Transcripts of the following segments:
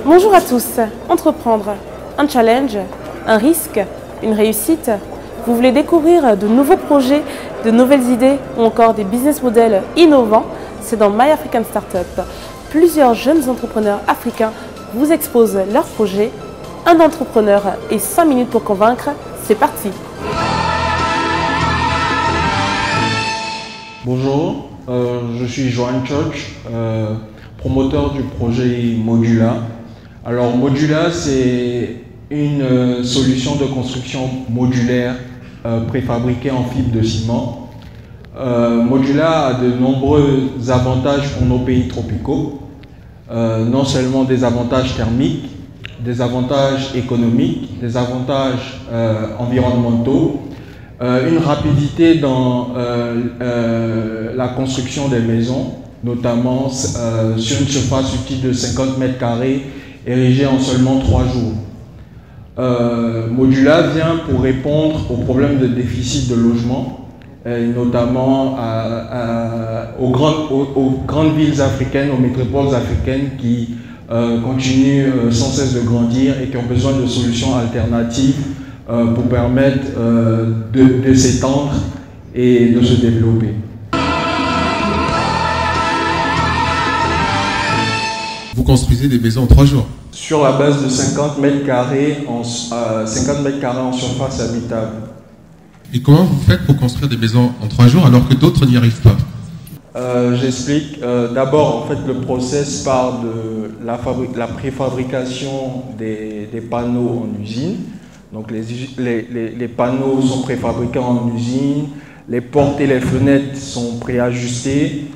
Bonjour à tous. Entreprendre, un challenge, un risque, une réussite. Vous voulez découvrir de nouveaux projets, de nouvelles idées ou encore des business models innovants? C'est dans My African Startup. Plusieurs jeunes entrepreneurs africains vous exposent leurs projets. Un entrepreneur et 5 minutes pour convaincre. C'est parti. Bonjour, je suis Johan Church, promoteur du projet Modula. Alors Modula, c'est une solution de construction modulaire préfabriquée en fibre de ciment. Modula a de nombreux avantages pour nos pays tropicaux, non seulement des avantages thermiques, des avantages économiques, des avantages environnementaux, une rapidité dans la construction des maisons, notamment sur une surface utile de 50 mètres carrés érigée en seulement 3 jours. Modula vient pour répondre aux problèmes de déficit de logement, notamment aux grandes villes africaines, aux métropoles africaines qui continuent sans cesse de grandir et qui ont besoin de solutions alternatives pour permettre de s'étendre et de se développer. Vous construisez des maisons en 3 jours? Sur la base de 50 mètres carrés en surface habitable. Et comment vous faites pour construire des maisons en 3 jours alors que d'autres n'y arrivent pas? J'explique. D'abord, en fait, le process part de la préfabrication des panneaux en usine. Donc les panneaux sont préfabriqués en usine, les portes et les fenêtres sont préajustées,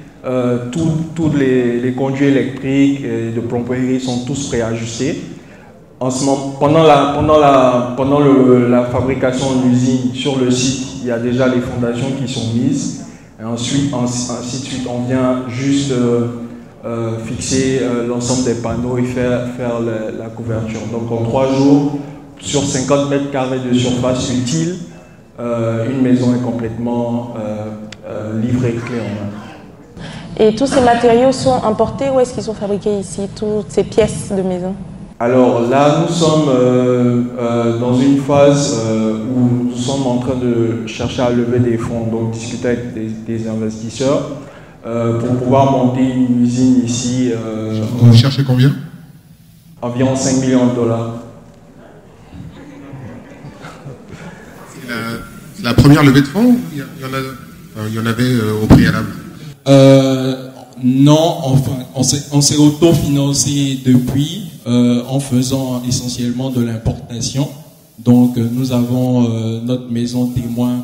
tous les conduits électriques et de plomberie sont tous préajustés. En ce moment, pendant la fabrication en usine, sur le site, il y a déjà les fondations qui sont mises. Et ensuite, ainsi de suite, on vient juste fixer l'ensemble des panneaux et faire la couverture. Donc en 3 jours, sur 50 mètres carrés de surface utile, une maison est complètement livrée clé en main. Et tous ces matériaux sont importés ou est-ce qu'ils sont fabriqués ici, toutes ces pièces de maison? Alors là, nous sommes dans une phase où nous sommes en train de chercher à lever des fonds, donc discuter avec des investisseurs pour pouvoir monter une usine ici. Vous cherchez combien? Environ 5 millions de dollars. C'est la première levée de fonds? Il y en avait au préalable? Non, enfin, on s'est auto-financé depuis en faisant essentiellement de l'importation. Donc nous avons notre maison témoin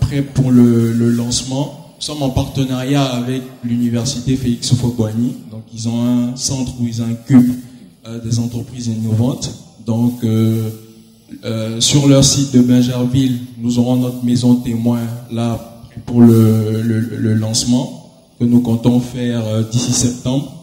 prête pour le lancement. Nous sommes en partenariat avec l'université Félix Houphouët-Boigny. Donc ils ont un centre où ils incubent des entreprises innovantes. Donc sur leur site de Bingerville, nous aurons notre maison témoin là pour le lancement que nous comptons faire d'ici septembre.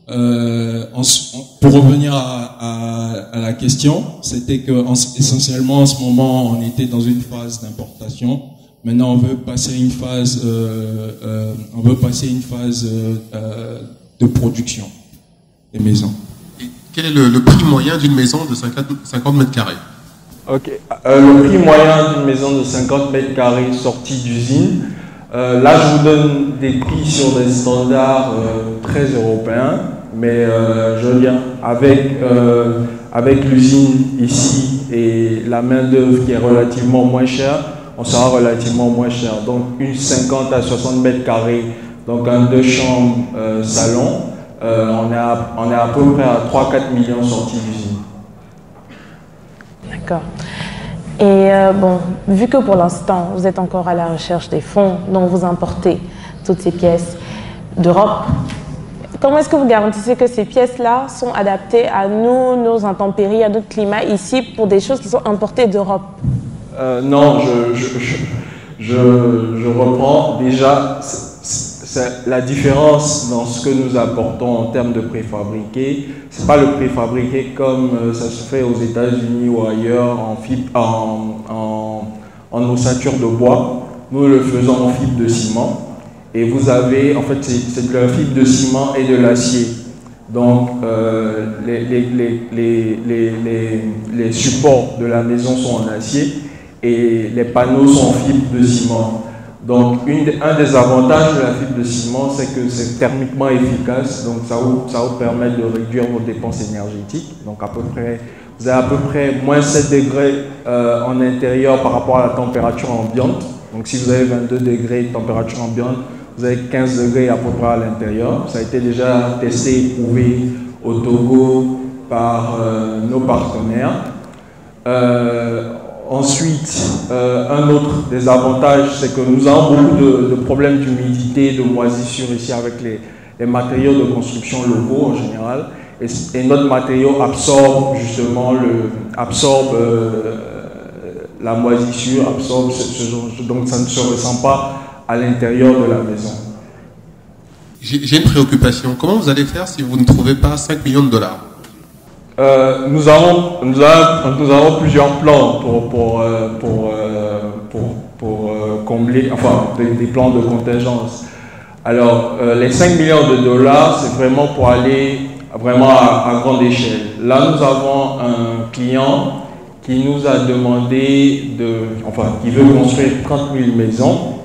Pour revenir à la question, c'était que essentiellement en ce moment on était dans une phase d'importation. Maintenant on veut passer une phase, de production des maisons. Et quel est le prix moyen d'une maison de 50 mètres carrés? Ok. Le prix moyen d'une maison de 50 mètres carrés sortie d'usine, là je vous donne des prix sur des standards très européens, mais je viens avec l'usine ici et la main d'œuvre qui est relativement moins chère, on sera relativement moins cher. Donc une 50 à 60 mètres carrés, donc un 2 chambres salon, on est à peu près à 3-4 millions sortis d'usine. D'accord. Et bon, vu que pour l'instant, vous êtes encore à la recherche des fonds, donc vous importez toutes ces pièces d'Europe, comment est-ce que vous garantissez que ces pièces-là sont adaptées à nous, nos intempéries, à notre climat ici, pour des choses qui sont importées d'Europe? Non, je reprends. Déjà, la différence dans ce que nous apportons en termes de préfabriqué, c'est pas le préfabriqué comme ça se fait aux États-Unis ou ailleurs en ossature de bois. Nous le faisons en fibre de ciment. Et vous avez, en fait, c'est de la fibre de ciment et de l'acier. Donc les supports de la maison sont en acier et les panneaux sont en fibre de ciment. Donc un des avantages de la fibre de ciment, c'est que c'est thermiquement efficace, donc ça vous permet de réduire vos dépenses énergétiques. Donc vous avez à peu près moins 7 degrés en intérieur par rapport à la température ambiante. Donc si vous avez 22 degrés de température ambiante, vous avez 15 degrés à peu près à l'intérieur. Ça a été déjà testé et prouvé au Togo par nos partenaires. Ensuite, un autre des avantages, c'est que nous avons beaucoup de problèmes d'humidité, de moisissure ici avec les matériaux de construction locaux en général. Et notre matériau absorbe justement la moisissure, absorbe donc ça ne se ressent pas à l'intérieur de la maison. J'ai une préoccupation. Comment vous allez faire si vous ne trouvez pas 5 millions de dollars? Nous avons plusieurs plans pour combler, enfin des plans de contingence. Alors les 5 millions de dollars, c'est vraiment pour aller vraiment à grande échelle. Là, nous avons un client qui nous a demandé qui veut construire 30 000 maisons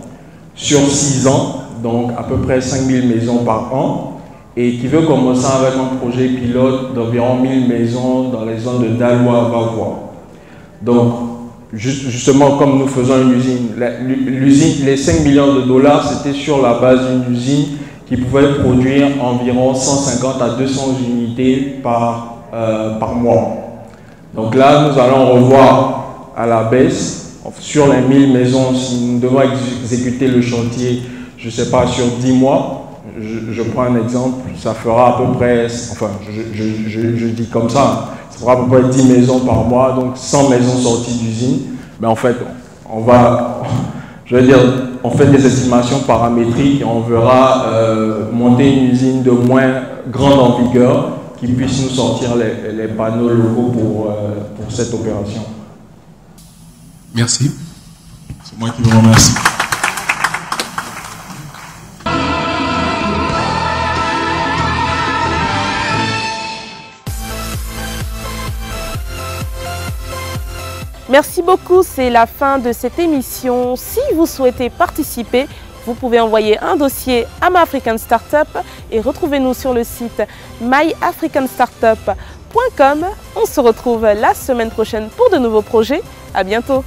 sur 6 ans, donc à peu près 5 000 maisons par an. Et qui veut commencer avec un projet pilote d'environ 1000 maisons dans les zones de Daloa à Vavois. Donc, justement, comme nous faisons une usine, les 5 millions de dollars, c'était sur la base d'une usine qui pouvait produire environ 150 à 200 unités par mois. Donc là, nous allons revoir à la baisse, sur les 1000 maisons, si nous devons exécuter le chantier, je ne sais pas, sur 10 mois, je prends un exemple, ça fera à peu près, enfin je dis comme ça fera à peu près 10 maisons par mois, donc 100 maisons sorties d'usine. Mais en fait, on fait des estimations paramétriques et on verra monter une usine de moins grande en vigueur qui puisse nous sortir les panneaux locaux pour cette opération. Merci. C'est moi qui vous remercie. Merci beaucoup, c'est la fin de cette émission. Si vous souhaitez participer, vous pouvez envoyer un dossier à My African Startup et retrouvez-nous sur le site myafricanstartup.com. On se retrouve la semaine prochaine pour de nouveaux projets. À bientôt.